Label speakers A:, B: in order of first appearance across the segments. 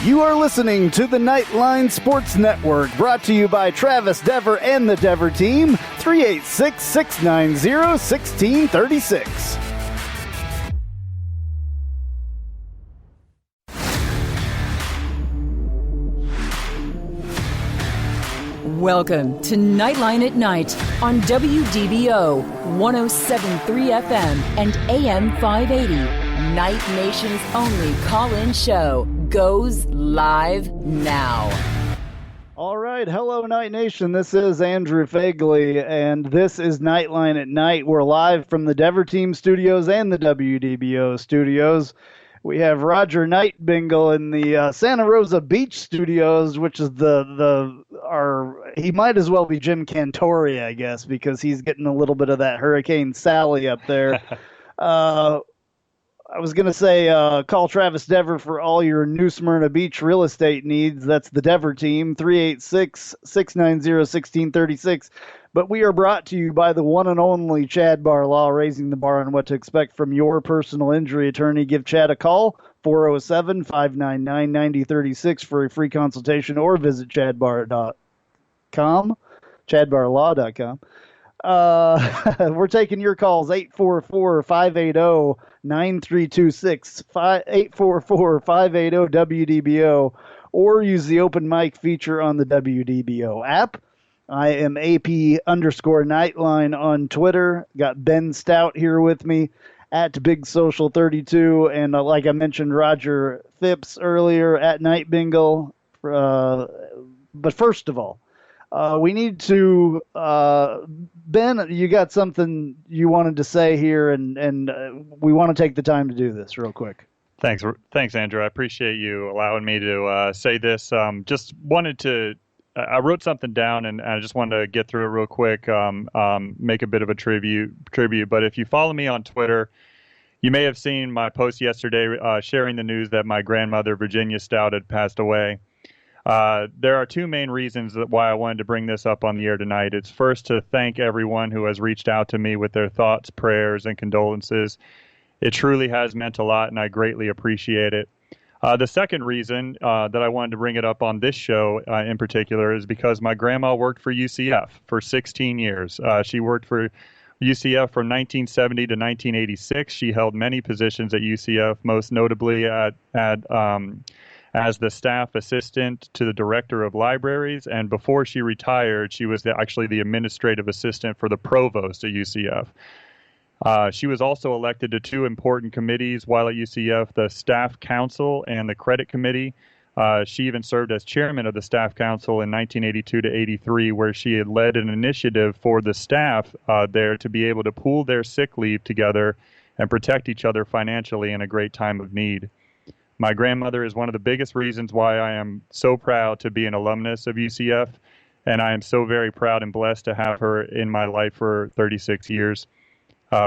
A: You are listening to the Knightline Sports Network, brought to you by Travis Dever and the Dever team, 386-690-1636.
B: Welcome to Knightline at Night on WDBO 107.3 FM and AM 580. Night Nation's only call-in show goes live now.
A: All right. Hello, Night Nation. This is Andrew Phegley, and this is Knightline at Night. We're live from the Dever Team studios and the WDBO studios. We have Roger Bengal in the Santa Rosa Beach studios, which is he might as well be Jim Cantori, I guess, because he's getting a little bit of that Hurricane Sally up there. I was going to say, call Travis Dever for all your New Smyrna Beach real estate needs. That's the Dever team, 386-690-1636. But we are brought to you by the one and only Chad Bar Law, raising the bar on what to expect from your personal injury attorney. Give Chad a call, 407-599-9036 for a free consultation, or visit chadbarlaw.com. We're taking your calls, 844-580-9326, 844-580-WDBO, or use the open mic feature on the WDBO app. I am AP_Knightline on Twitter. Got Ben Stout here with me at Big Social 32, and like I mentioned, Roger Phipps earlier at Night Bengal. But first of all, we need to, Ben, you got something you wanted to say here, and we want to take the time to do this real quick.
C: Thanks, Andrew. I appreciate you allowing me to say this. Just wanted to, I wrote something down, and I just wanted to get through it real quick, make a bit of a tribute. But if you follow me on Twitter, you may have seen my post yesterday sharing the news that my grandmother, Virginia Stout, had passed away. There are two main reasons why I wanted to bring this up on the air tonight. It's first to thank everyone who has reached out to me with their thoughts, prayers, and condolences. It truly has meant a lot, and I greatly appreciate it. The second reason that I wanted to bring it up on this show in particular is because my grandma worked for UCF for 16 years. She worked for UCF from 1970 to 1986. She held many positions at UCF, most notably as the staff assistant to the director of libraries, and before she retired, she was actually the administrative assistant for the provost at UCF. She was also elected to two important committees while at UCF, the Staff Council and the Credit Committee. She even served as chairman of the Staff Council in 1982 to 83, where she had led an initiative for the staff there to be able to pool their sick leave together and protect each other financially in a great time of need. My grandmother is one of the biggest reasons why I am so proud to be an alumnus of UCF, and I am so very proud and blessed to have her in my life for 36 years.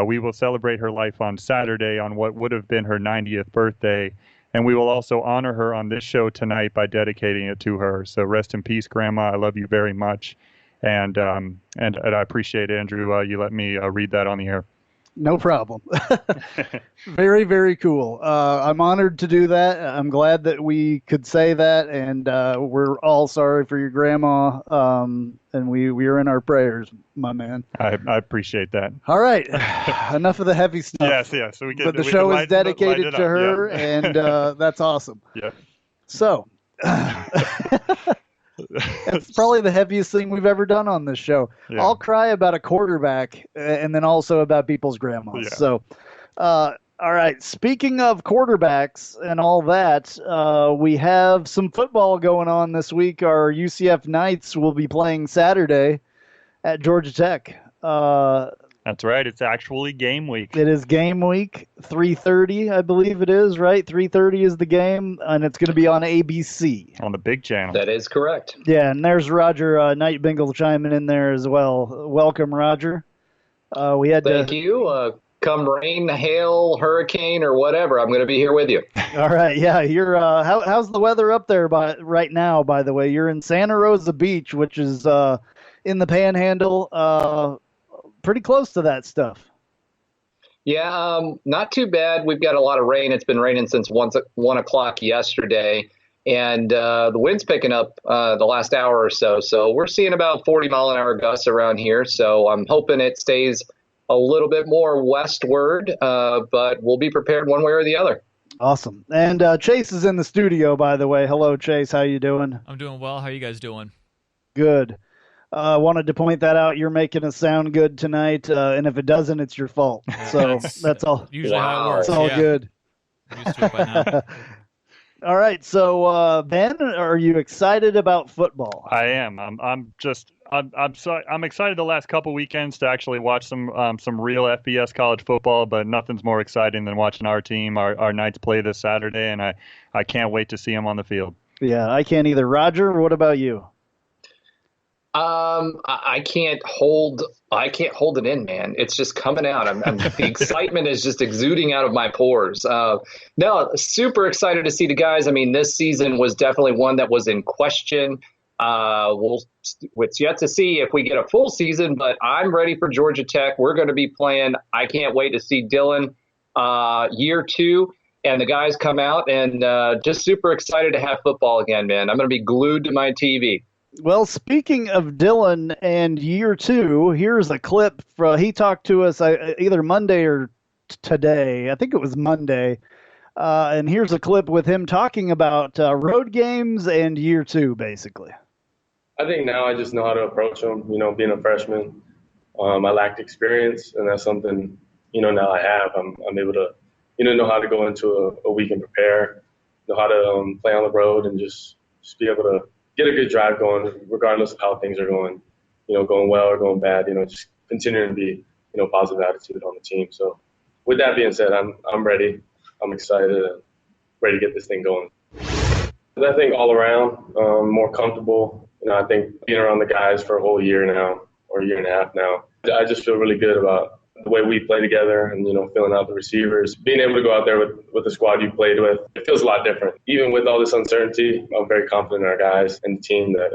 C: We will celebrate her life on Saturday on what would have been her 90th birthday, and we will also honor her on this show tonight by dedicating it to her. So rest in peace, Grandma. I love you very much, and I appreciate, Andrew, you let me read that on the air.
A: No problem. Very, very cool. I'm honored to do that. I'm glad that we could say that, and we're all sorry for your grandma, and we are in our prayers, my man.
C: I appreciate that.
A: All right. Enough of the heavy stuff.
C: Yes.
A: But the show is dedicated to her, and that's awesome.
C: Yeah.
A: So, it's probably the heaviest thing we've ever done on this show. Yeah. I'll cry about a quarterback and then also about people's grandmas. Yeah. So, all right. Speaking of quarterbacks and all that, we have some football going on this week. Our UCF Knights will be playing Saturday at Georgia Tech.
C: That's right. It's actually game week.
A: It is game week, 3:30, I believe it is, right? 3:30 is the game, and it's going to be on ABC.
C: On the big channel.
D: That is correct.
A: Yeah, and there's Roger Night Bengal chiming in there as well. Welcome, Roger.
D: Thank you. Come rain, hail, hurricane, or whatever, I'm going to be here with you.
A: All right. Yeah, you're. How's the weather up there right now? By the way, you're in Santa Rosa Beach, which is in the Panhandle. Pretty close to that stuff.
D: Yeah, not too bad. We've got a lot of rain. It's been raining since 1 o'clock yesterday. and the wind's picking up the last hour or so. So we're seeing about 40-mile-an-hour gusts around here. So I'm hoping it stays a little bit more westward, but we'll be prepared one way or the other.
A: Awesome. And Chase is in the studio, by the way. Hello, Chase. How you doing?
E: I'm doing well. How are you guys doing?
A: Good. Wanted to point that out. You're making us sound good tonight, and if it doesn't, it's your fault. So that's all.
E: Usually how it works.
A: It's all good.
E: I'm used to it by now.
A: All right. So Ben, are you excited about football?
C: I am. I'm excited the last couple weekends to actually watch some real FBS college football, but nothing's more exciting than watching our team, our Knights play this Saturday, and I can't wait to see them on the field. Yeah,
A: I can't either. Roger, what about you?
D: I can't hold it in, man. It's just coming out. The excitement is just exuding out of my pores. No, super excited to see the guys. I mean, this season was definitely one that was in question. It's yet to see if we get a full season, but I'm ready for Georgia Tech. We're going to be playing. I can't wait to see Dylan, year 2. And the guys come out, and just super excited to have football again, man. I'm going to be glued to my TV.
A: Well, speaking of Dylan and year 2, here's a clip he talked to us either Monday or today. I think it was Monday. And here's a clip with him talking about road games and year 2, basically.
F: I think now I just know how to approach them. Being a freshman, I lacked experience, and that's something, now I have. I'm able to, know how to go into a week and prepare, know how to play on the road and just be able to get a good drive going, regardless of how things are going, going well or going bad, just continuing to be, positive attitude on the team. So with that being said, I'm ready. I'm excited and ready to get this thing going. I think all around, more comfortable. I think being around the guys for a whole year now, or a year and a half now, I just feel really good about the way we play together and, filling out the receivers. Being able to go out there with the squad you played with, it feels a lot different. Even with all this uncertainty, I'm very confident in our guys and the team that,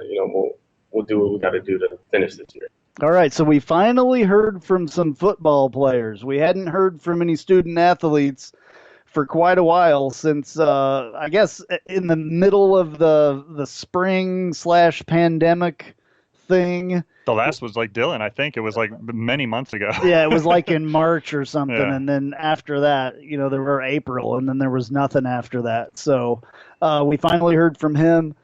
F: we'll do what we got to do to finish this year.
A: All right, so we finally heard from some football players. We hadn't heard from any student athletes for quite a while since, I guess, in the middle of the spring/pandemic thing.
C: The last was like Dylan. I think it was like many months ago.
A: Yeah, it was like in March or something.
C: Yeah.
A: And then after that, there were April, and then there was nothing after that. So we finally heard from him.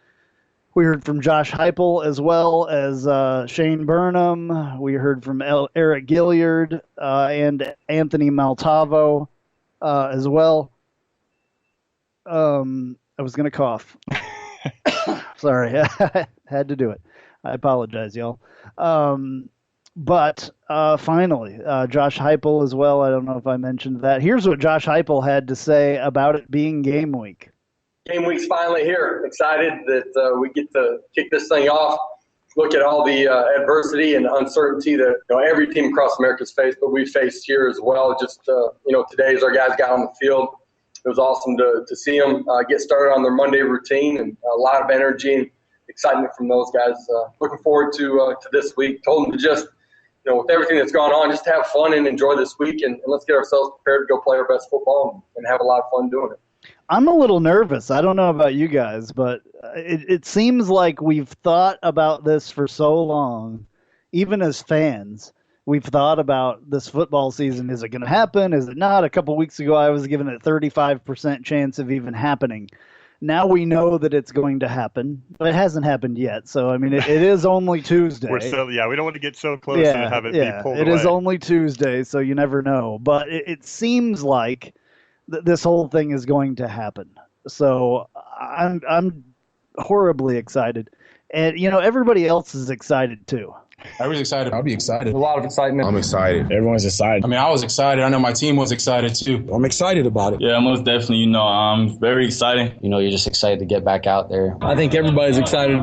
A: We heard from Josh Heupel as well as Shane Burnham. We heard from Eric Gilliard and Anthony Maltavo as well. I was going to cough. Sorry, I had to do it. I apologize, y'all. But finally, Josh Heupel as well. I don't know if I mentioned that. Here's what Josh Heupel had to say about it being game week.
G: Game week's finally here. Excited that we get to kick this thing off. Look at all the adversity and uncertainty that every team across America's faced, but we faced here as well. Just today as our guys got on the field, it was awesome to see them get started on their Monday routine, and a lot of energy and excitement from those guys. Looking forward to this week. Told them to just, with everything that's gone on, just have fun and enjoy this week, and let's get ourselves prepared to go play our best football and have a lot of fun doing it.
A: I'm a little nervous. I don't know about you guys, but it seems like we've thought about this for so long, even as fans. We've thought about this football season. Is it going to happen? Is it not? A couple weeks ago, I was given a 35% chance of even happening. Now we know that it's going to happen, but it hasn't happened yet. So, I mean, it is only Tuesday.
C: We don't want to get so close and have it be pulled away.
A: It is only Tuesday, so you never know. But it seems like this whole thing is going to happen. So I'm horribly excited. And, everybody else is excited too.
H: Everyone's excited. I'll be excited.
G: A lot of excitement.
H: I'm excited.
I: Everyone's excited.
H: I mean, I was excited. I know my team was excited too. I'm excited about it.
I: Yeah, most definitely. Very exciting.
J: You're just excited to get back out there.
I: I think everybody's excited.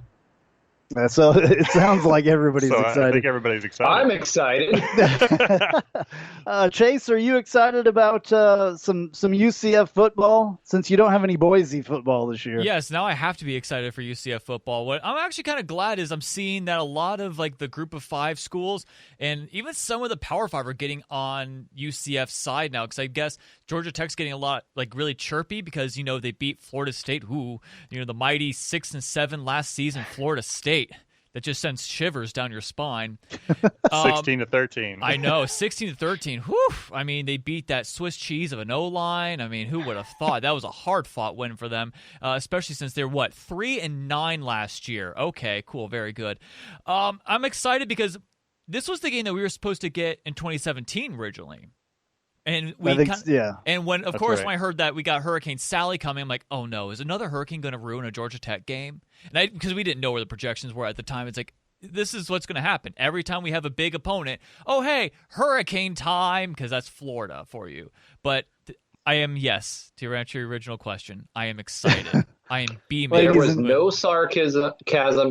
A: So it sounds like everybody's excited.
C: I think everybody's excited.
D: I'm excited.
A: Chase, are you excited about some UCF football since you don't have any Boise football this year?
E: Yes, now I have to be excited for UCF football. What I'm actually kind of glad is I'm seeing that a lot of like the group of 5 schools and even some of the Power 5 are getting on UCF's side now, because I guess Georgia Tech's getting a lot like really chirpy because they beat Florida State, who the mighty 6-7 last season Florida State. That just sends shivers down your spine.
C: 16-13.
E: I know, 16-13. Whew! I mean, they beat that Swiss cheese of an O-line. I mean, who would have thought? That was a hard-fought win for them, especially since they're 3-9 last year. Okay, cool, very good. I'm excited because this was the game that we were supposed to get in 2017 originally. And and when when I heard that we got Hurricane Sally coming, I'm like, oh no, is another hurricane going to ruin a Georgia Tech game? And because we didn't know where the projections were at the time, it's like, this is what's going to happen every time we have a big opponent. Oh hey, hurricane time, because that's Florida for you. But I am, yes, to answer your original question, I am excited. I am beaming.
D: There was no sarcasm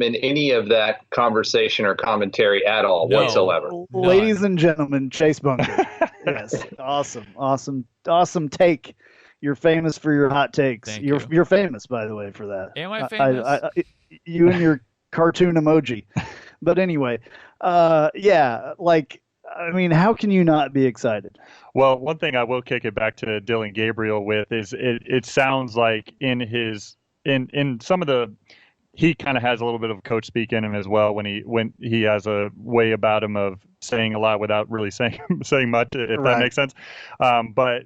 D: in any of that conversation or commentary at all whatsoever.
A: Ladies and gentlemen, Chase Bunker. Yes, awesome take. You're famous for your hot takes.
E: Thank
A: You're famous, by the way, for that.
E: Am I famous?
A: You and your cartoon emoji. But anyway, how can you not be excited?
C: Well, one thing I will kick it back to Dylan Gabriel with is it sounds like in some of the, he kind of has a little bit of coach speak in him as well when he has a way about him of saying a lot without really saying much, if that makes sense. But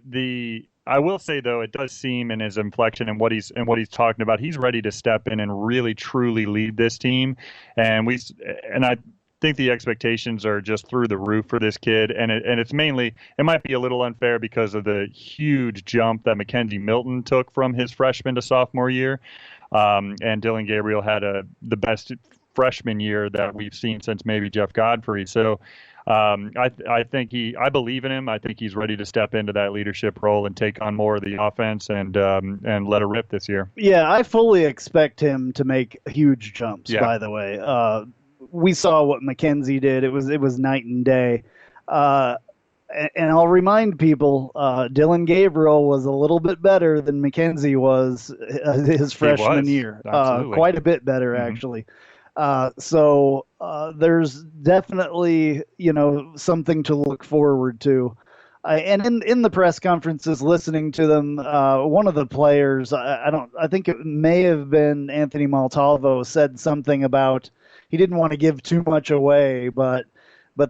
C: I will say though, it does seem in his inflection and what he's talking about, he's ready to step in and really truly lead this team. And I think the expectations are just through the roof for this kid, and it's mainly, it might be a little unfair because of the huge jump that Mackenzie Milton took from his freshman to sophomore year, and Dylan Gabriel had the best freshman year that we've seen since maybe Jeff Godfrey. So I think I believe in him. I think he's ready to step into that leadership role and take on more of the offense and let it rip this year.
A: Yeah, I fully expect him to make huge jumps. By the way. We saw what Mackenzie did. It was night and day. And I'll remind people, Dylan Gabriel was a little bit better than Mackenzie was his freshman year. Quite a bit better, actually. So there's definitely, something to look forward to. And in the press conferences, listening to them, one of the players, I think it may have been Anthony Montalvo, said something about he didn't want to give too much away, but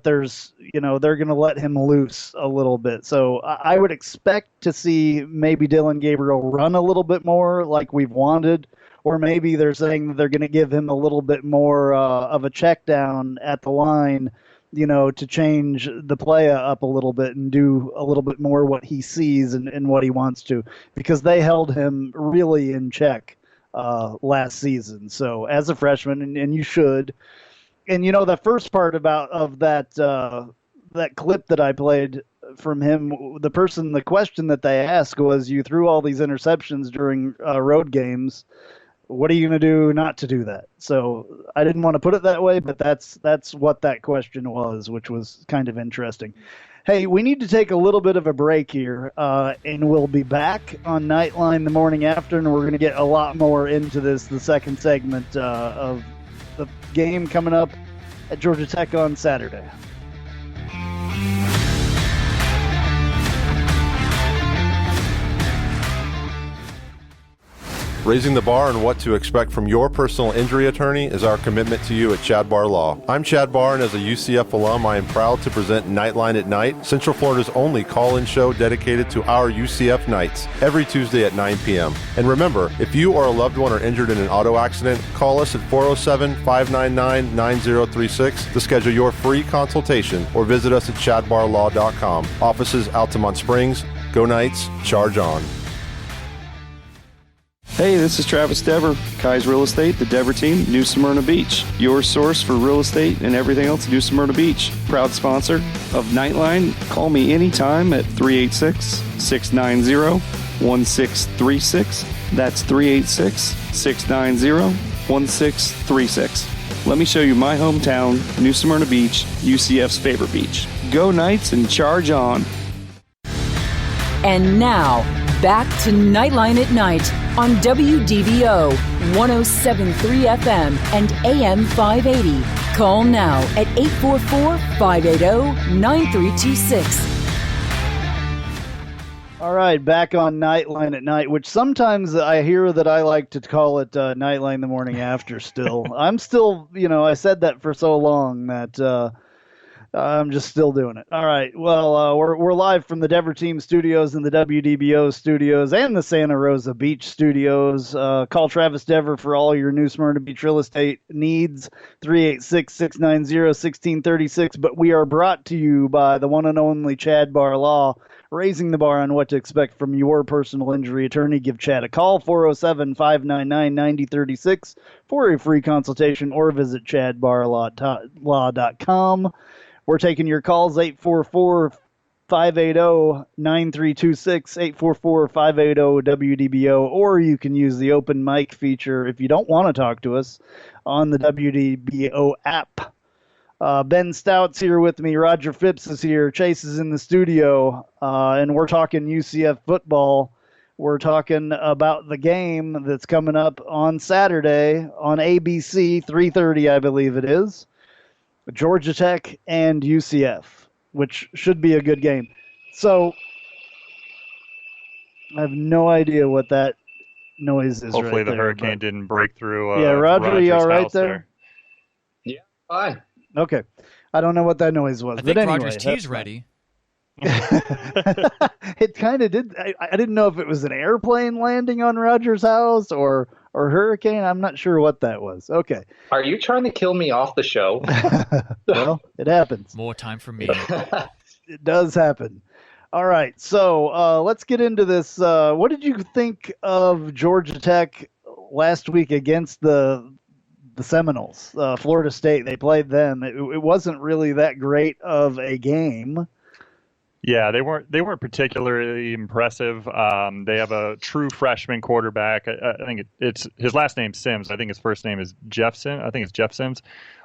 A: there's, they're going to let him loose a little bit. So I would expect to see maybe Dylan Gabriel run a little bit more like we've wanted, or maybe they're saying that they're going to give him a little bit more of a check down at the line, to change the play up a little bit and do a little bit more what he sees and what he wants to, because they held him really in check last season. So as a freshman, and you should, and the first part of that clip that I played from him, the question that they asked was, you threw all these interceptions during road games. What are you going to do not to do that? So I didn't want to put it that way, but that's what that question was, which was kind of interesting. Hey, we need to take a little bit of a break here, and we'll be back on Knightline the morning after, and we're going to get a lot more into the second segment of the game coming up at Georgia Tech on Saturday.
I: Raising the bar on what to expect from your personal injury attorney is our commitment to you at Chad Barr Law. I'm Chad Barr, and as a UCF alum, I am proud to present Knightline at Night, Central Florida's only call-in show dedicated to our UCF Knights, every Tuesday at 9 p.m. And remember, if you or a loved one are injured in an auto accident, call us at 407-599-9036 to schedule your free consultation, or visit us at chadbarlaw.com. Offices Altamont Springs. Go Knights, charge on.
J: Hey, this is Travis Dever, Kai's Real Estate, the Dever team, New Smyrna Beach. Your source for real estate and everything else New Smyrna Beach. Proud sponsor of Knightline. Call me anytime at 386-690-1636. That's 386-690-1636. Let me show you my hometown, New Smyrna Beach, UCF's favorite beach. Go Knights and charge on.
B: And now, back to Nightline at Night on WDBO 107.3 FM and AM 580. Call now at 844-580-9326.
A: All right, back on Nightline at Night, which sometimes I hear that I like to call it Nightline the morning after still. I'm still, I said that for so long that I'm just still doing it. All right, well, we're live from the Dever Team Studios and the WDBO Studios and the Santa Rosa Beach Studios. Call Travis Dever for all your New Smyrna Beach real estate needs, 386-690-1636. But we are brought to you by the one and only Chad Bar Law, raising the bar on what to expect from your personal injury attorney. Give Chad a call, 407-599-9036 for a free consultation, or visit chadbarlaw.com. We're taking your calls, 844-580-9326, 844-580-WDBO, or you can use the open mic feature if you don't want to talk to us on the WDBO app. Ben Stout's here with me. Roger Phipps is here. Chase is in the studio, and we're talking UCF football. We're talking about the game that's coming up on Saturday on ABC, 3:30, I believe it is. Georgia Tech and UCF, which should be a good game. So I have no idea what that noise is.
C: Hopefully
A: right
C: the
A: there,
C: hurricane didn't break through.
A: Yeah, Roger, are you all right there?
D: Yeah, fine.
A: Okay. I don't know what that noise was.
E: I think
A: but anyway,
E: Roger's tea's ready.
A: It kind of did. I didn't know if it was an airplane landing on Roger's house or hurricane. I'm not sure what that was. Okay.
D: Are you trying to kill me off the show?
A: Well, it happens.
E: More time for me.
A: It does happen. All right. So let's get into this. What did you think of Georgia Tech last week against the Seminoles, Florida State? They played them. It wasn't really that great of a game.
C: Yeah, they weren't particularly impressive. They have a true freshman quarterback. I think it's his last name's Sims. I think his first name is Jeff Sims. I think it's Jeff Sims,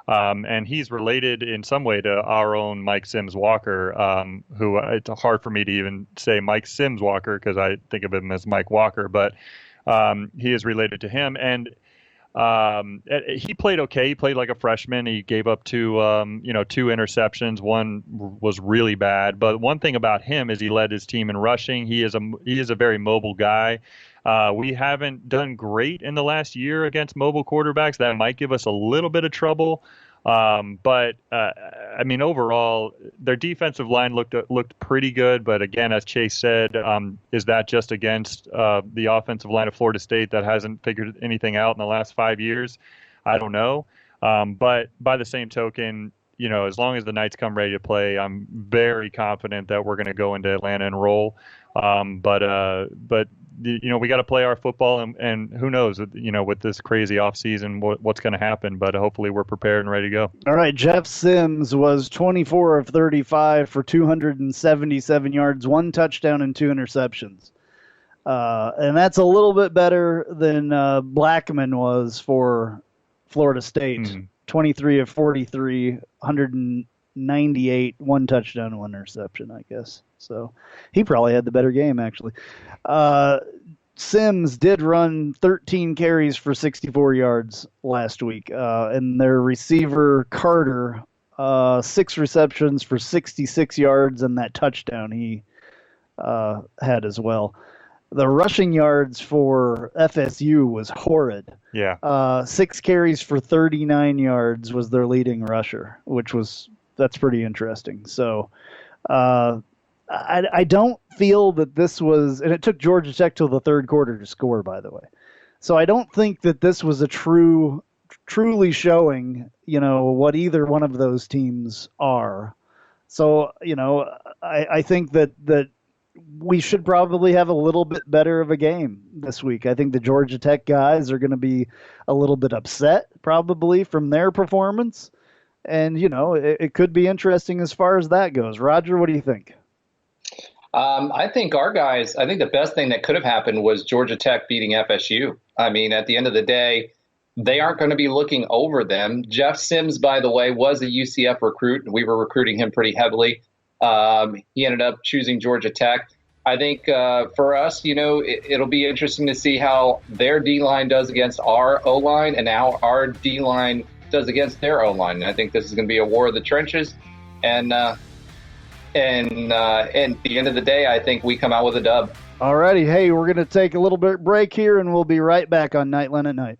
C: and he's related in some way to our own Mike Sims Walker, who it's hard for me to even say Mike Sims Walker because I think of him as Mike Walker, but he is related to him. And he played okay. He played like a freshman. He gave up two interceptions. One was really bad. But one thing about him is he led his team in rushing. He is a very mobile guy. We haven't done great in the last year against mobile quarterbacks. That might give us a little bit of trouble. But overall, their defensive line looked pretty good. But again, as Chase said, is that just against the offensive line of Florida State that hasn't figured anything out in the last 5 years? I don't know. But by the same token, as long as the Knights come ready to play, I'm very confident that we're going to go into Atlanta and roll. But we got to play our football, and who knows, with this crazy off season, what's going to happen. But hopefully we're prepared and ready to go.
A: All right, Jeff Sims was 24 of 35 for 277 yards, 1 touchdown and 2 interceptions. And that's a little bit better than Blackman was for Florida State. Mm-hmm. 23 of 43, 198, 1 touchdown, 1 interception, I guess. So he probably had the better game, actually. Sims did run 13 carries for 64 yards last week. And their receiver, Carter, 6 receptions for 66 yards and that touchdown he had as well. The rushing yards for FSU was horrid.
C: Yeah.
A: 6 carries for 39 yards was their leading rusher, that's pretty interesting. So I don't feel that this was, and it took Georgia Tech till the third quarter to score, by the way. So I don't think that this was a truly showing, what either one of those teams are. So, I think that we should probably have a little bit better of a game this week. I think the Georgia Tech guys are going to be a little bit upset probably from their performance. And, it could be interesting as far as that goes. Roger, what do you think?
D: I think the best thing that could have happened was Georgia Tech beating FSU. I mean, at the end of the day, they aren't going to be looking over them. Jeff Sims, by the way, was a UCF recruit, and we were recruiting him pretty heavily. He ended up choosing Georgia Tech. I think for us, it'll be interesting to see how their D-line does against our O-line and how our D-line does against their O-line. And I think this is going to be a war of the trenches. And at the end of the day, I think we come out with a dub.
A: All righty. Hey, we're going to take a little bit break here, and we'll be right back on Knightline at Night.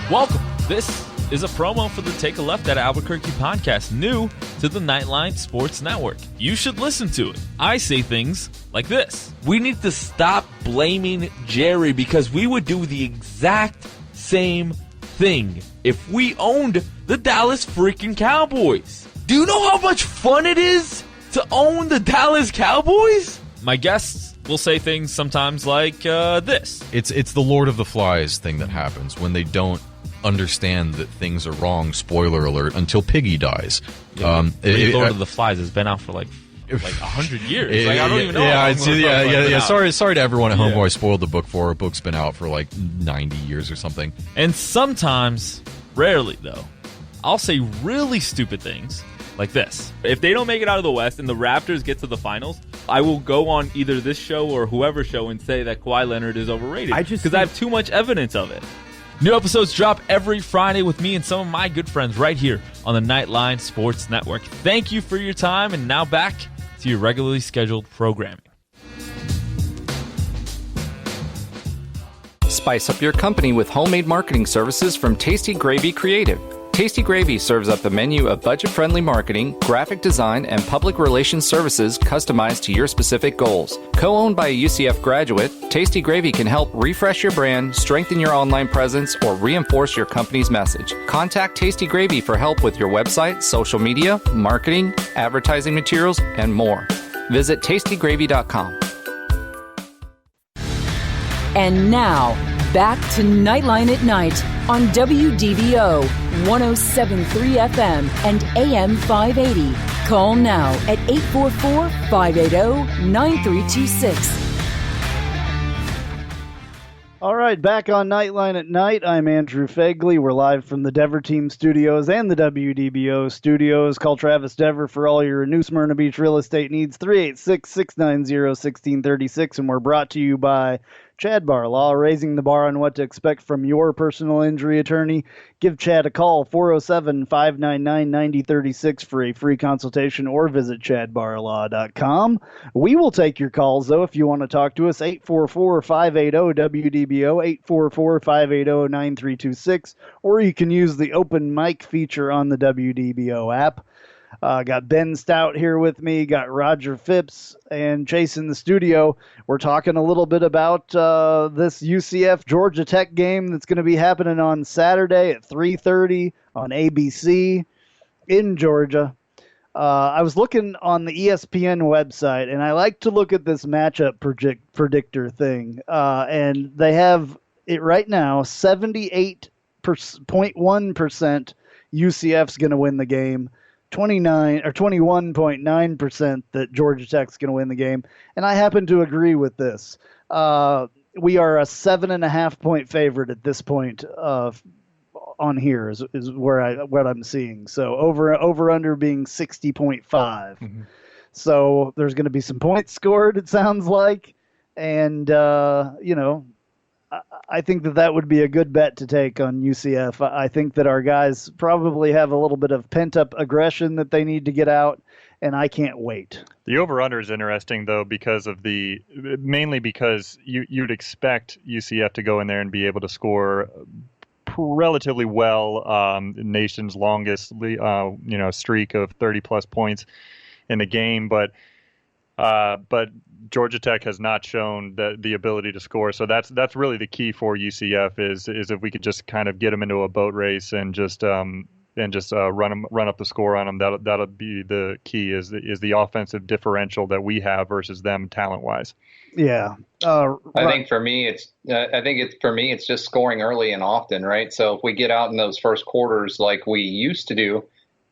K: Welcome. This is a promo for the Take a Left at Albuquerque podcast, new to the Knightline Sports Network. You should listen to it. I say things like this. We need to stop blaming Jerry because we would do the exact same thing if we owned the Dallas freaking Cowboys. Do you know how much fun it is to own the Dallas Cowboys? My guests will say things sometimes like this.
L: It's the Lord of the Flies thing that happens when they don't understand that things are wrong, spoiler alert, until Piggy dies.
K: Lord of the Flies has been out for like 100 years. I don't even know.
L: Yeah. Sorry to everyone at home who I spoiled the book for. A book's been out for like 90 years or something.
K: And sometimes, rarely though, I'll say really stupid things like this. If they don't make it out of the West and the Raptors get to the finals, I will go on either this show or whoever's show and say that Kawhi Leonard is overrated because I have too much evidence of it. New episodes drop every Friday with me and some of my good friends right here on the Knightline Sports Network. Thank you for your time, and now back to your regularly scheduled programming.
M: Spice up your company with homemade marketing services from Tasty Gravy Creative. Tasty Gravy serves up the menu of budget-friendly marketing, graphic design, and public relations services customized to your specific goals. Co-owned by a UCF graduate, Tasty Gravy can help refresh your brand, strengthen your online presence, or reinforce your company's message. Contact Tasty Gravy for help with your website, social media, marketing, advertising materials, and more. Visit tastygravy.com.
B: And now, back to Knightline at Night on WDBO 107.3 FM and AM 580. Call now at 844-580-9326.
A: All right, back on Knightline at Night. I'm Andrew Phegley. We're live from the Dever Team Studios and the WDBO Studios. Call Travis Dever for all your New Smyrna Beach real estate needs, 386-690-1636. And we're brought to you by Chad Bar Law, raising the bar on what to expect from your personal injury attorney. Give Chad a call, 407-599-9036 for a free consultation, or visit chadbarlaw.com. We will take your calls, though, if you want to talk to us, 844-580-WDBO, 844-580-9326, or you can use the open mic feature on the WDBO app. Got Ben Stout here with me, got Roger Phipps and Chase in the studio. We're talking a little bit about this UCF Georgia Tech game that's going to be happening on Saturday at 3:30 on ABC in Georgia. I was looking on the ESPN website, and I like to look at this matchup predictor thing. And they have it right now, 78.1% UCF's going to win the game. 21.9% that Georgia Tech's going to win the game, and I happen to agree with this. We are a 7.5 point favorite at this point. On here is what I'm seeing. So over under being 60.5. Mm-hmm. So there's going to be some points scored, it sounds like, and I think that would be a good bet to take on UCF. I think that our guys probably have a little bit of pent-up aggression that they need to get out, and I can't wait.
C: The over-under is interesting, though, mainly because you'd expect UCF to go in there and be able to score relatively well. Nation's longest streak of 30-plus points in the game, but Georgia Tech has not shown the ability to score, so that's really the key for UCF is if we could just kind of get them into a boat race and just run up the score on them. That'll be the key is the offensive differential that we have versus them talent wise.
A: Yeah,
D: I think for me it's just scoring early and often, right? So if we get out in those first quarters like we used to do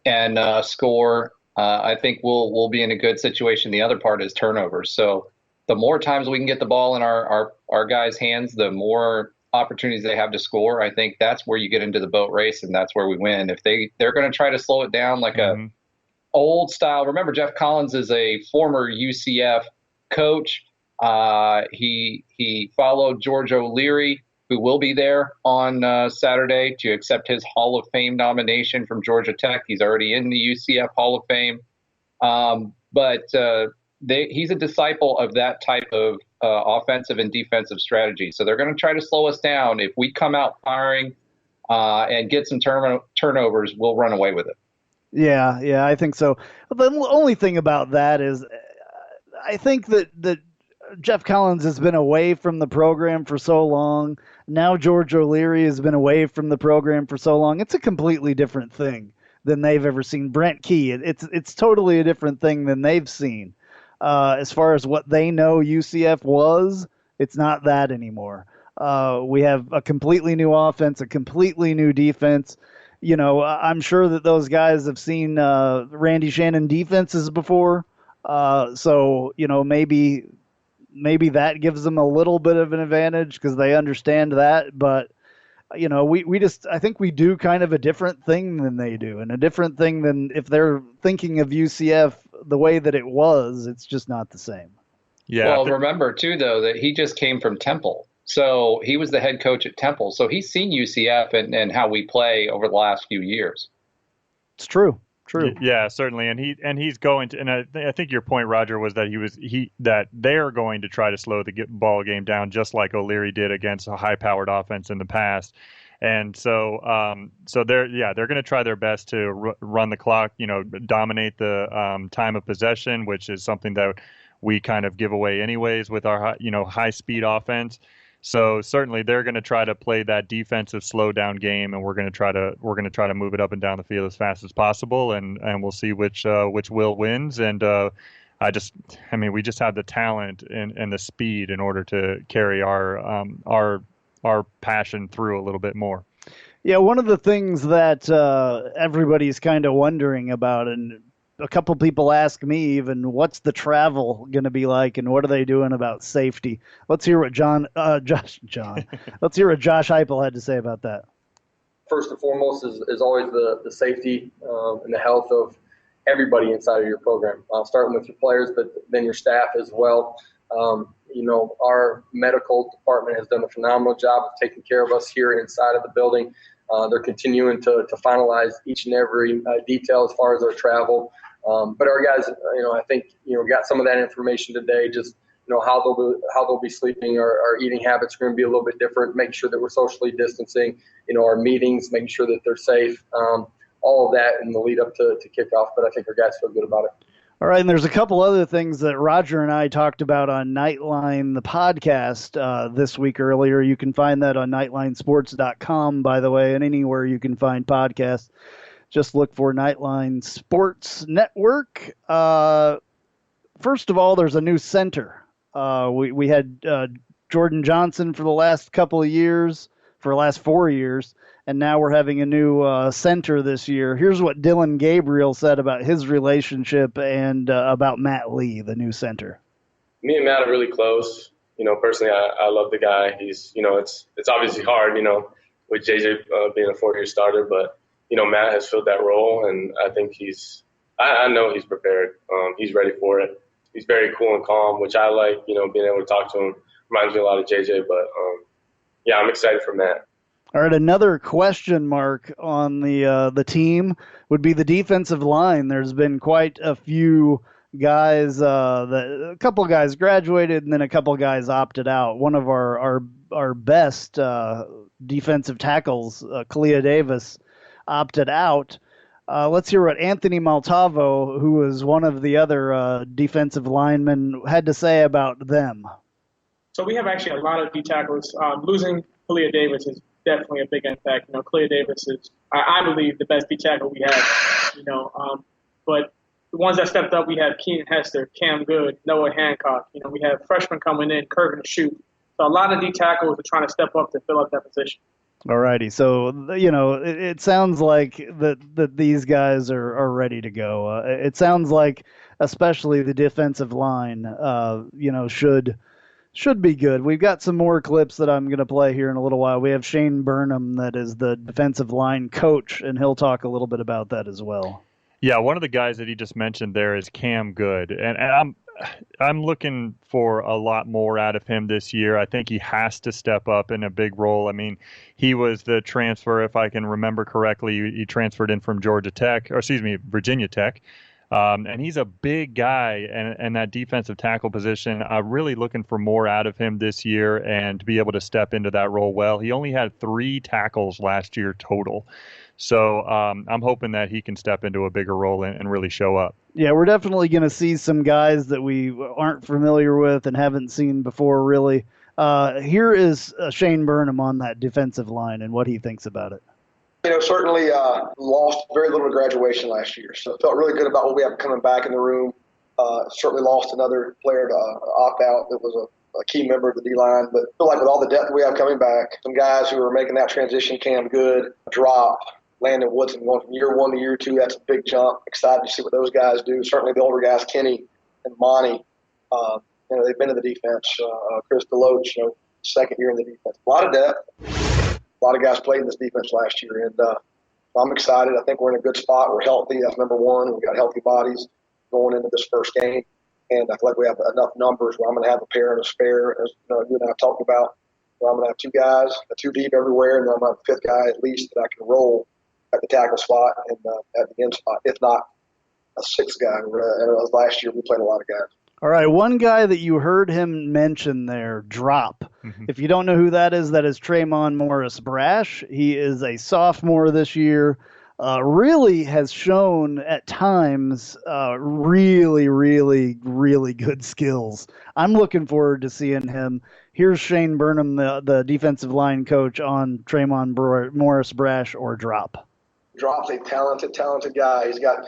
D: and score. I think we'll be in a good situation. The other part is turnovers. So the more times we can get the ball in our guys' hands, the more opportunities they have to score. I think that's where you get into the boat race, and that's where we win. If they're going to try to slow it down like a old style. Remember, Jeff Collins is a former UCF coach. He followed George O'Leary, who will be there on Saturday to accept his Hall of Fame nomination from Georgia Tech. He's already in the UCF Hall of Fame. But he's a disciple of that type of offensive and defensive strategy. So they're going to try to slow us down. If we come out firing and get some turnovers, we'll run away with it.
A: Yeah, I think so. The only thing about that is I think that Jeff Collins has been away from the program for so long. Now George O'Leary has been away from the program for so long. It's a completely different thing than they've ever seen. Brent Key, it's totally a different thing than they've seen. As far as what they know UCF was, it's not that anymore. We have a completely new offense, a completely new defense. You know, I'm sure that those guys have seen Randy Shannon defenses before. So, you know, maybe that gives them a little bit of an advantage because they understand that. But, you know, I think we do kind of a different thing than they do, and a different thing than if they're thinking of UCF the way that it was. It's just not the same.
D: Yeah. Well, remember, too, though, that he just came from Temple. So he was the head coach at Temple. So he's seen UCF and how we play over the last few years.
A: It's true.
C: Yeah, certainly. And he's going to, and I think your point, Roger, was that that they're going to try to slow the ball game down, just like O'Leary did against a high-powered offense in the past. And so they're going to try their best to run the clock, you know, dominate the time of possession, which is something that we kind of give away anyways with our high-speed offense. So certainly they're going to try to play that defensive slow down game, and we're going to try to move it up and down the field as fast as possible, and we'll see which will wins. And we just have the talent and the speed in order to carry our passion through a little bit more.
A: Yeah, one of the things that everybody's kind of wondering about, and a couple people ask me even, what's the travel going to be like, and what are they doing about safety? Let's hear what Josh Heupel had to say about that.
G: First and foremost is always the safety and the health of everybody inside of your program, starting with your players, but then your staff as well. Our medical department has done a phenomenal job of taking care of us here inside of the building. They're continuing to finalize each and every detail as far as our travel. But our guys, I think, got some of that information today, just, how they'll be sleeping. Our eating habits are going to be a little bit different, making sure that we're socially distancing, our meetings, making sure that they're safe, all of that in the lead up to kickoff. But I think our guys feel good about it.
A: All right, and there's a couple other things that Roger and I talked about on Knightline, the podcast, this week earlier. You can find that on KnightlineSports.com, by the way, and anywhere you can find podcasts. Just look for Knightline Sports Network. First of all, there's a new center. We had Jordan Johnson for the last couple of years, for the last 4 years, and now we're having a new center this year. Here's what Dylan Gabriel said about his relationship and about Matt Lee, the new center.
F: Me and Matt are really close. Personally, I love the guy. He's, it's obviously hard, with JJ being a 4-year starter, but Matt has filled that role, and I think I know he's prepared. He's ready for it. He's very cool and calm, which I like, being able to talk to him. Reminds me a lot of JJ, but I'm excited for Matt.
A: All right, another question mark on the team would be the defensive line. There's been quite a few guys, a couple of guys graduated, and then a couple of guys opted out. One of our best defensive tackles, Kalia Davis, opted out. Let's hear what Anthony Maltavo, who was one of the other defensive linemen, had to say about them.
N: So we have actually a lot of D tackles. Losing Kalia Davis is definitely a big impact. Kalia Davis is, I believe, the best D tackle we have. But the ones that stepped up, we have Keenan Hester, Cam Good, Noah Hancock. We have freshmen coming in, Curvin Shute. So a lot of D tackles are trying to step up to fill up that position.
A: All righty. So, it sounds like that these guys are ready to go. It sounds like, especially the defensive line, should be good. We've got some more clips that I'm going to play here in a little while. We have Shane Burnham, that is the defensive line coach, and he'll talk a little bit about that as well.
C: Yeah, one of the guys that he just mentioned there is Cam Good, and I'm looking for a lot more out of him this year. I think he has to step up in a big role. I mean, he was the transfer, if I can remember correctly, he transferred in from Virginia Tech. And he's a big guy, and that defensive tackle position, I'm really looking for more out of him this year and to be able to step into that role well. He only had 3 tackles last year total. So I'm hoping that he can step into a bigger role and really show up.
A: Yeah, we're definitely going to see some guys that we aren't familiar with and haven't seen before, really. Here is Shane Burnham on that defensive line and what he thinks about it.
O: Certainly lost very little to graduation last year, so felt really good about what we have coming back in the room. Certainly lost another player to opt out that was a key member of the D-line, but feel like with all the depth we have coming back, some guys who are making that transition, Cam Good, drop, Landon Woodson going from year 1 to year 2, that's a big jump. Excited to see what those guys do. Certainly the older guys, Kenny and Monty, they've been in the defense. Chris DeLoach, second year in the defense. A lot of depth. A lot of guys played in this defense last year, and I'm excited. I think we're in a good spot. We're healthy. That's number one. We've got healthy bodies going into this first game, and I feel like we have enough numbers where I'm going to have a pair and a spare, as you and I talked about. So I'm going to have 2 guys, 2 deep everywhere, and then I'm going to have a 5th guy at least that I can roll at the tackle spot and at the end spot, if not a 6th guy. And last year we played a lot of guys.
A: All right, one guy that you heard him mention there, Drop. Mm-hmm. If you don't know who that is Tremon Morris-Brash. He is a sophomore this year. Really has shown at times really, really, really good skills. I'm looking forward to seeing him. Here's Shane Burnham, the defensive line coach, on Tremon Morris-Brash or Drop.
O: Drop's a talented guy. He's got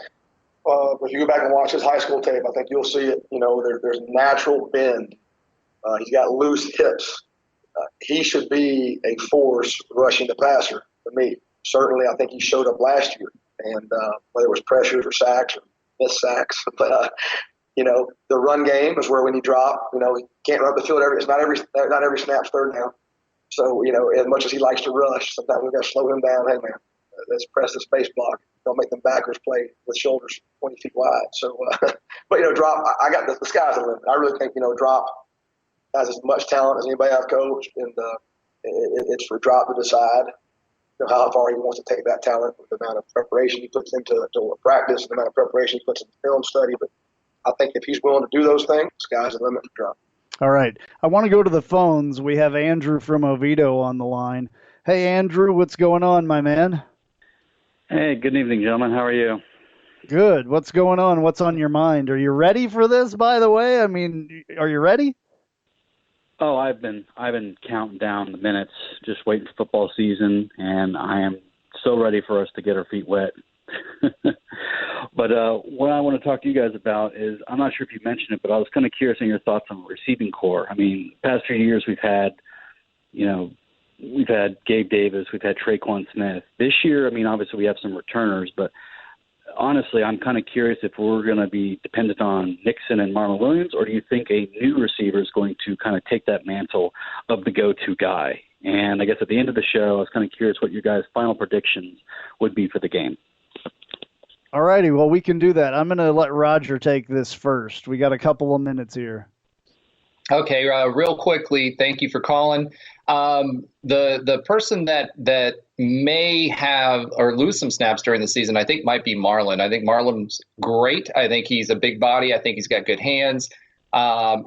O: if you go back and watch his high school tape, I think you'll see it. There's natural bend. He's got loose hips. He should be a force rushing the passer for me. Certainly, I think he showed up last year, and whether it was pressures or sacks or missed sacks, but the run game is where when you drop, he can't run up the field it's not every snap's third down. So as much as he likes to rush, sometimes we've got to slow him down. Hey man, let's press the space block. Don't make them backers play with shoulders 20 feet wide. So, but Drop, I got the sky's the limit. I really think Drop has as much talent as anybody I've coached, and it's for Drop to decide how far he wants to take that talent, with the amount of preparation he puts into practice, the amount of preparation he puts into film study. But I think if he's willing to do those things, sky's the limit for Drop.
A: All right. I want to go to the phones. We have Andrew from Oviedo on the line. Hey, Andrew, what's going on, my man?
P: Hey, good evening, gentlemen. How are you?
A: Good. What's going on? What's on your mind? Are you ready for this, by the way? I mean, are you ready?
P: Oh, I've been counting down the minutes, just waiting for football season, and I am so ready for us to get our feet wet. But what I want to talk to you guys about is, I'm not sure if you mentioned it, but I was kind of curious on your thoughts on the receiving core. I mean, the past few years we've had Gabe Davis, we've had Traquan Smith. This year, I mean, obviously we have some returners, but honestly, I'm kind of curious if we're going to be dependent on Nixon and Marlon Williams, or do you think a new receiver is going to kind of take that mantle of the go-to guy? And I guess at the end of the show, I was kind of curious what your guys' final predictions would be for the game.
A: All righty, well, we can do that. I'm going to let Roger take this first. We got a couple of minutes here.
D: Okay, real quickly, thank you for calling. The person that may have or lose some snaps during the season, I think might be Marlon. I think Marlon's great. I think he's a big body. I think he's got good hands.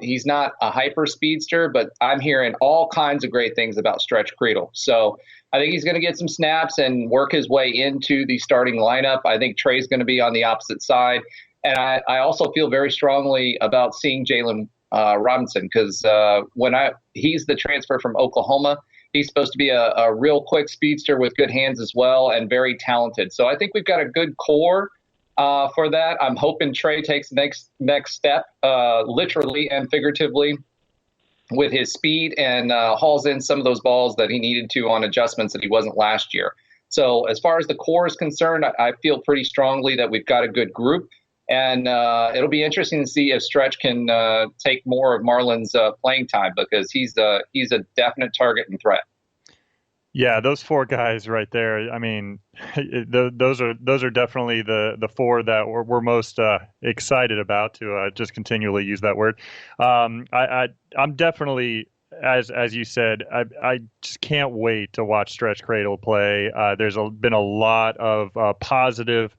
D: He's not a hyper speedster, but I'm hearing all kinds of great things about Stretch Creedle. So I think he's going to get some snaps and work his way into the starting lineup. I think Trey's going to be on the opposite side. And I also feel very strongly about seeing Jalen Robinson, because he's the transfer from Oklahoma. He's supposed to be a real quick speedster with good hands as well, and very talented. So I think we've got a good core for that. I'm hoping Trey takes the next step, literally and figuratively. with his speed and hauls in some of those balls that he needed to on adjustments that he wasn't last year. So as far as the core is concerned, I feel pretty strongly that we've got a good group. And it'll be interesting to see if Stretch can take more of Marlon's playing time, because he's a definite target and threat.
C: Yeah, those four guys right there. I mean, those are definitely the four that we're most excited about, to just continually use that word. I'm definitely, as you said, I just can't wait to watch Stretch Cradle play. There's been a lot of positive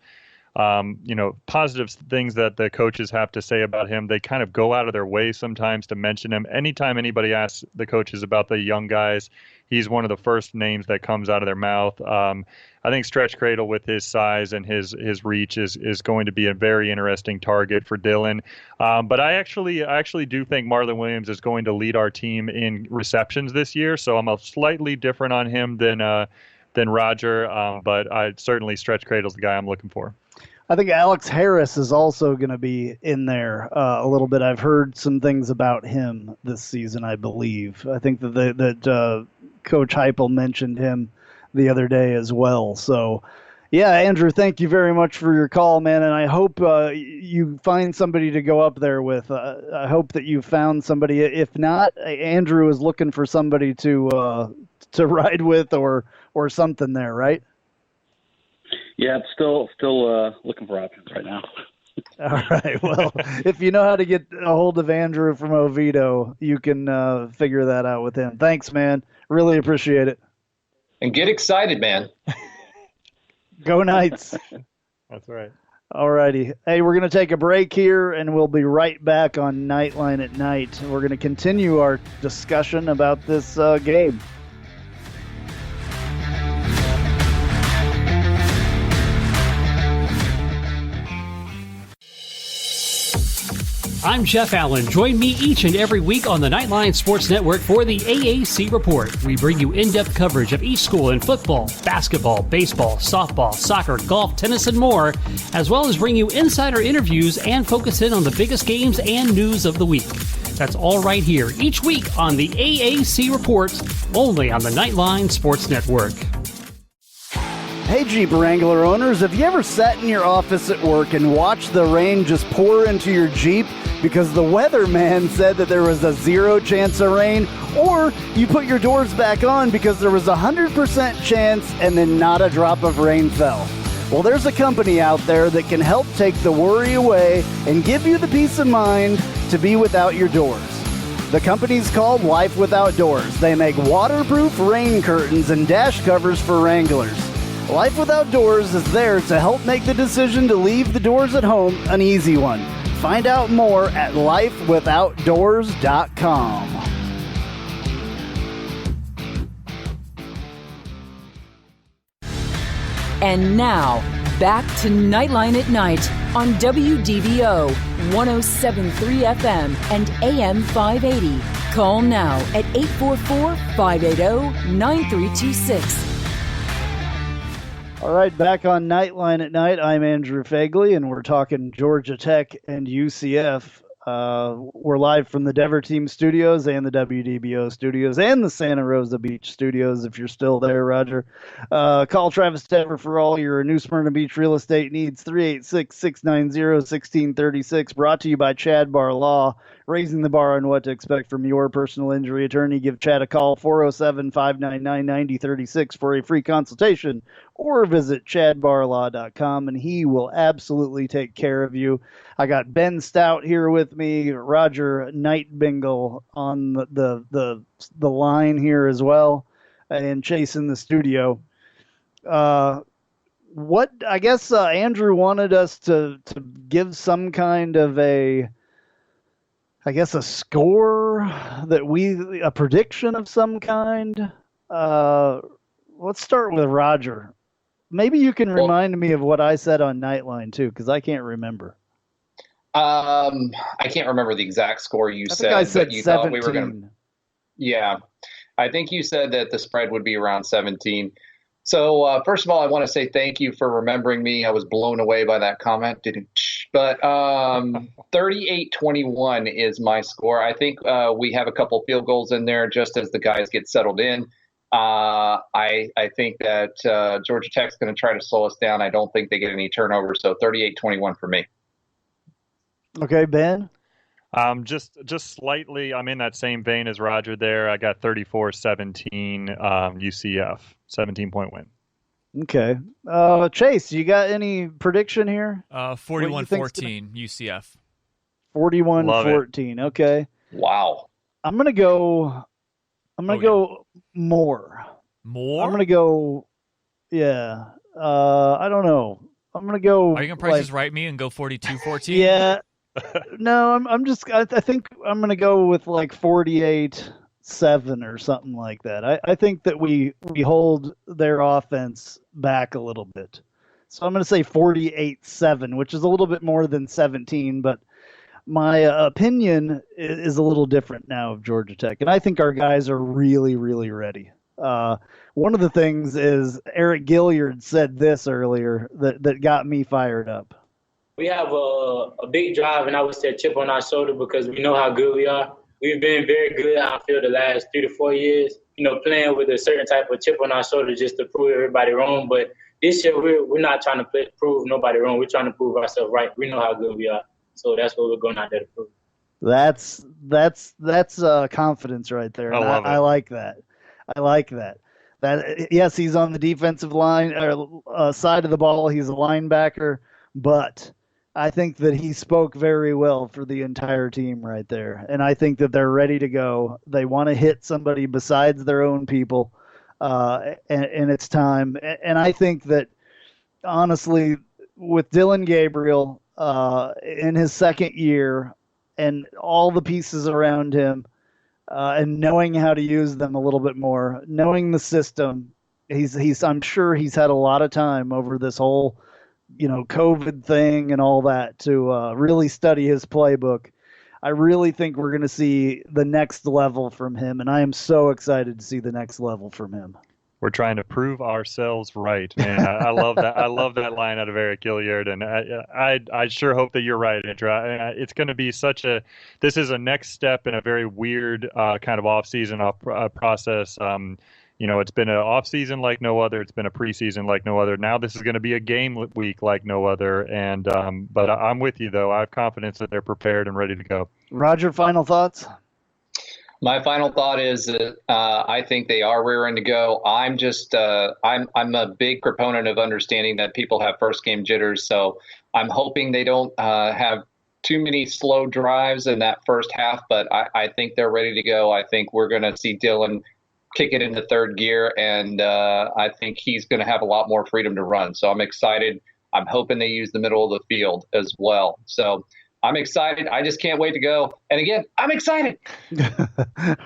C: things that the coaches have to say about him. They kind of go out of their way sometimes to mention him. Anytime anybody asks the coaches about the young guys, he's one of the first names that comes out of their mouth. I think Stretch Cradle, with his size and his reach, is going to be a very interesting target for Dylan. But I actually do think Marlon Williams is going to lead our team in receptions this year. So I'm a slightly different on him than Roger. But certainly Stretch Cradle's the guy I'm looking for.
A: I think Alex Harris is also going to be in there a little bit. I've heard some things about him this season, I believe. I think that Coach Heupel mentioned him the other day as well. So, yeah, Andrew, thank you very much for your call, man. And I hope you find somebody to go up there with. I hope that you found somebody. If not, Andrew is looking for somebody to ride with or something there, right?
P: Yeah, still looking for options right now.
A: All right. Well, if you know how to get a hold of Andrew from Oviedo, you can figure that out with him. Thanks, man. Really appreciate it.
D: And get excited, man.
A: Go Knights.
C: That's right.
A: All righty. Hey, we're going to take a break here, and we'll be right back on Knightline at Night. We're going to continue our discussion about this game.
Q: I'm Jeff Allen. Join me each and every week on the Knightline Sports Network for the AAC Report. We bring you in-depth coverage of each school in football, basketball, baseball, softball, soccer, golf, tennis, and more, as well as bring you insider interviews and focus in on the biggest games and news of the week. That's all right here each week on the AAC Report, only on the Knightline Sports Network.
A: Hey, Jeep Wrangler owners, have you ever sat in your office at work and watched the rain just pour into your Jeep because the weatherman said that there was a 0 chance of rain? Or you put your doors back on because there was a 100% chance and then not a drop of rain fell? Well, there's a company out there that can help take the worry away and give you the peace of mind to be without your doors. The company's called Life Without Doors. They make waterproof rain curtains and dash covers for Wranglers. Life Without Doors is there to help make the decision to leave the doors at home an easy one. Find out more at lifewithoutdoors.com.
B: And now, back to Knightline at Night on WDBO 107.3 FM and AM 580. Call now at 844-580-9326.
A: All right, back on Knightline at Night. I'm Andrew Phegley, and we're talking Georgia Tech and UCF. We're live from the Dever Team Studios and the WDBO Studios and the Santa Rosa Beach Studios, if you're still there, Roger. Call Travis Dever for all your New Smyrna Beach real estate needs, 386-690-1636, brought to you by Chad Bar Law, raising the bar on what to expect from your personal injury attorney. Give Chad a call, 407-599-9036 for a free consultation, or visit chadbarlaw.com, and he will absolutely take care of you. I got Ben Stout here with me, Roger Bengal on the line here as well, and Chase in the studio. What I guess Andrew wanted us to give some kind of a score a prediction of some kind. Let's start with Roger. Maybe you can remind me of what I said on Knightline too, because I can't remember.
D: I can't remember the exact score you said.
A: I think I said
D: but you
A: 17.
D: Thought we were going to. Yeah, I think you said that the spread would be around 17. So first of all, I want to say thank you for remembering me. I was blown away by that comment. But 38-21 is my score. I think we have a couple field goals in there just as the guys get settled in. I think that Georgia Tech's going to try to slow us down. I don't think they get any turnovers. So 38-21 for me.
A: Okay, Ben?
C: Just slightly, I'm in that same vein as Roger there. I got 34-17 UCF, 17-point win.
A: Okay. Chase, you got any prediction here?
E: 41-14 UCF.
A: 41-14. Okay.
D: Wow.
A: I'm going to go more.
E: More?
A: I'm going to go, yeah. I don't know. I'm going to go.
E: Are you going to Price is Right me and go 42-14?
A: Yeah. No, I think I'm going to go with like 48-7 or something like that. I think that we hold their offense back a little bit. So I'm going to say 48-7, which is a little bit more than 17, but my opinion is a little different now of Georgia Tech. And I think our guys are really, really ready. One of the things is Eric Gilliard said this earlier that got me fired up.
R: We have a big drive, and I would say a chip on our shoulder because we know how good we are. We've been very good out there the last 3 to 4 years, playing with a certain type of chip on our shoulder just to prove everybody wrong. But this year, we're not trying to prove nobody wrong. We're trying to prove ourselves right. We know how good we are. So that's what we're going out there to prove.
A: That's confidence right there. I like that. I like that. Yes, he's on the defensive line or side of the ball. He's a linebacker, but I think that he spoke very well for the entire team right there. And I think that they're ready to go. They want to hit somebody besides their own people, and it's time. And I think that, honestly, with Dylan Gabriel in his second year and all the pieces around him and knowing how to use them a little bit more, knowing the system, I'm sure he's had a lot of time over this whole COVID thing and all that to really study his playbook. I really think we're going to see the next level from him, and I am so excited to see the next level from him.
C: We're trying to prove ourselves right, man. I love that. I love that line out of Eric Gilliard, and I sure hope that you're right, Andrew. It's going to be this is a next step in a very weird kind of off-season process. It's been an off-season like no other. It's been a preseason like no other. Now this is going to be a game week like no other. And but I'm with you, though. I have confidence that they're prepared and ready to go.
A: Roger, final thoughts?
D: My final thought is I think they are rearing to go. I'm just I'm a big proponent of understanding that people have first game jitters. So I'm hoping they don't have too many slow drives in that first half. But I think they're ready to go. I think we're going to see Dylan kick it into third gear, and I think he's going to have a lot more freedom to run. So I'm excited. I'm hoping they use the middle of the field as well. So I'm excited. I just can't wait to go. And again, I'm excited.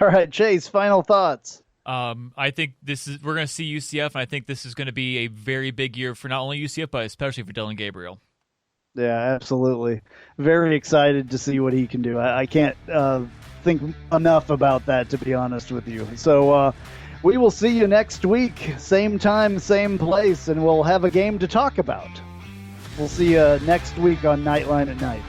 A: All right, Chase, final thoughts.
E: I think we're going to see UCF, and I think this is going to be a very big year for not only UCF, but especially for Dylan Gabriel.
A: Yeah, absolutely. Very excited to see what he can do. I can't think enough about that, to be honest with you. So we will see you next week, same time, same place, and we'll have a game to talk about. We'll see you next week on Knightline at Night.